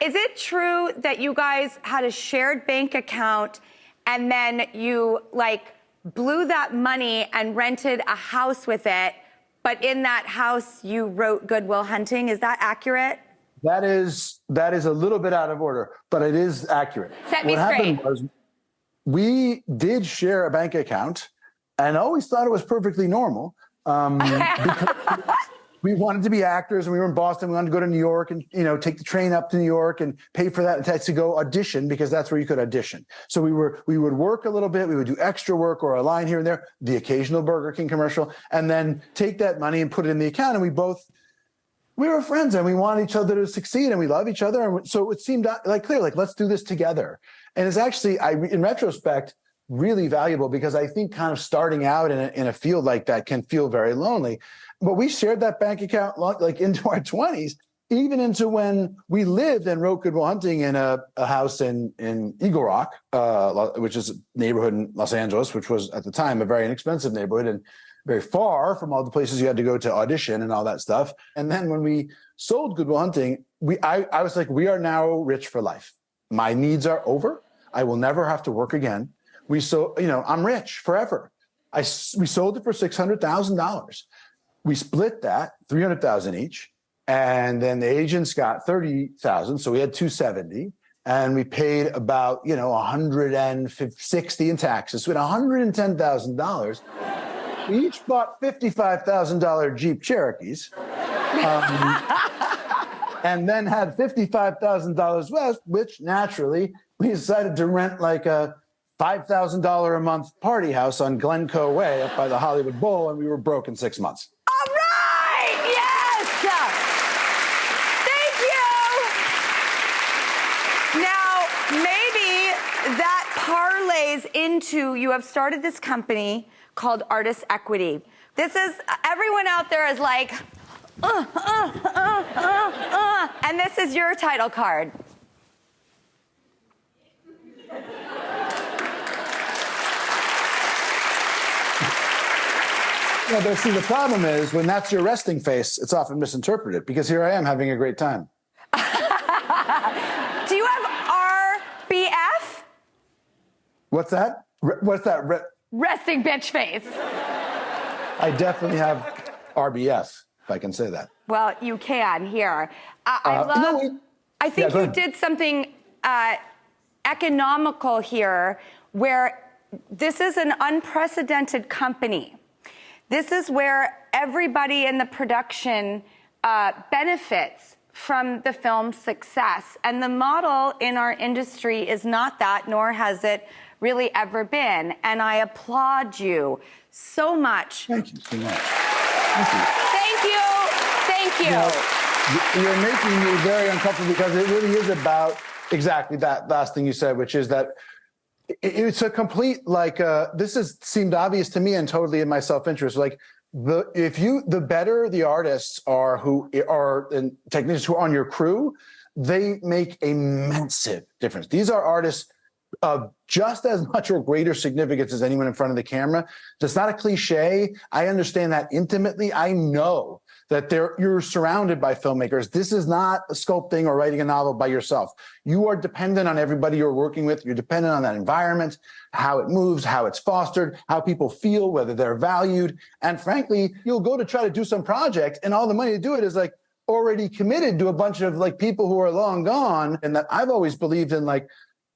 Is it true that you guys had a shared bank account and then you blew that money and rented a house with it, but in that house you wrote Good Will Hunting? Is that accurate? That is a little bit out of order, but it is accurate. Set me straight. What happened was we did share a bank account and always thought it was perfectly normal because we wanted to be actors and we were in Boston. We wanted to go to New York and, take the train up to New York and pay for that to go audition because that's where you could audition. So we would work a little bit. We would do extra work or a line here and there, the occasional Burger King commercial, and then take that money and put it in the account. And we were friends and we wanted each other to succeed and we love each other. And so it seemed clear, let's do this together. And it's actually, in retrospect, really valuable because I think kind of starting out in a field like that can feel very lonely. But we shared that bank account into our 20s, even into when we lived and wrote Good Will Hunting in a house in Eagle Rock, which is a neighborhood in Los Angeles, which was at the time a very inexpensive neighborhood and very far from all the places you had to go to audition and all that stuff. And then when we sold Good Will Hunting, I was like, we are now rich for life. My needs are over. I will never have to work again. I'm rich forever. We sold it for $600,000. We split that, $300,000 each, and then the agents got $30,000, so we had $270, and we paid about $160 in taxes. So we had $110,000. We each bought $55,000 Jeep Cherokees, and then had $55,000 left, which naturally we decided to rent a $5,000 a month party house on Glencoe Way up by the Hollywood Bowl, and we were broke in 6 months. All right! Yes! Thank you! Now, maybe that parlays into, you have started this company called Artist Equity. Everyone out there is like, and this is your title card. See, the problem is when that's your resting face, it's often misinterpreted because here I am having a great time. Do you have RBF? What's that? Resting bitch face. I definitely have RBF, if I can say that. Well, you can here. I think you did something economical here where this is an unprecedented company. This is where everybody in the production benefits from the film's success. And the model in our industry is not that, nor has it really ever been. And I applaud you so much. Thank you so much. Thank you. Thank you. Thank you. You're making me very uncomfortable because it really is about exactly that last thing you said, which is that it's a complete, seemed obvious to me and totally in my self-interest. The better the artists are and technicians who are on your crew, they make a massive difference. These are artists of just as much or greater significance as anyone in front of the camera. That's not a cliche. I understand that intimately. I know that you're surrounded by filmmakers. This is not sculpting or writing a novel by yourself. You are dependent on everybody you're working with. You're dependent on that environment, how it moves, how it's fostered, how people feel, whether they're valued. And frankly, you'll go to try to do some project and all the money to do it is already committed to a bunch of people who are long gone. And that I've always believed in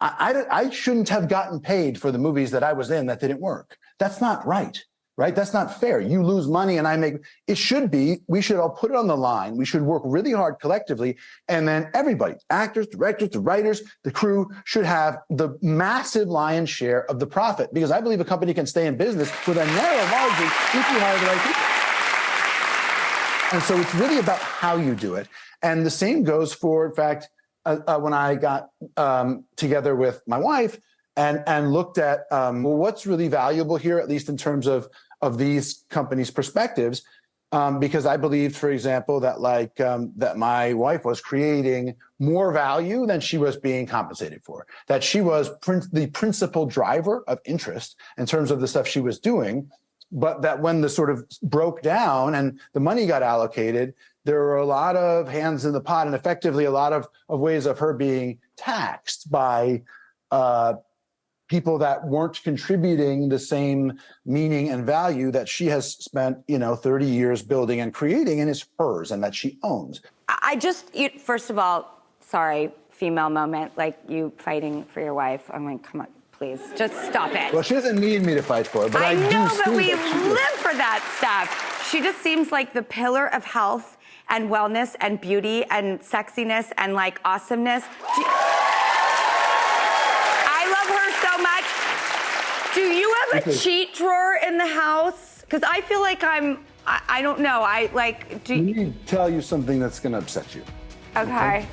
I shouldn't have gotten paid for the movies that I was in that didn't work. That's not right? That's not fair. You lose money and it should be, we should all put it on the line. We should work really hard collectively. And then everybody, actors, directors, the writers, the crew should have the massive lion's share of the profit because I believe a company can stay in business with a narrow margin if you hire the right people. And so it's really about how you do it. And the same goes for, in fact, when I got together with my wife and looked at what's really valuable here, at least in terms of these companies' perspectives, because I believed, for example, that that my wife was creating more value than she was being compensated for, that she was the principal driver of interest in terms of the stuff she was doing, but that when the sort of broke down and the money got allocated, there were a lot of hands in the pot and effectively a lot of ways of her being taxed by people that weren't contributing the same meaning and value that she has spent, 30 years building and creating, and is hers and that she owns. First of all, sorry, female moment, like you fighting for your wife. I'm like, come on, please, just stop it. Well, she doesn't need me to fight for her, but I know, do but we live for that stuff. She just seems like the pillar of health and wellness and beauty and sexiness and like awesomeness. Do you have a cheat drawer in the house? Because I feel like I don't know. Let me tell you something that's going to upset you. Okay.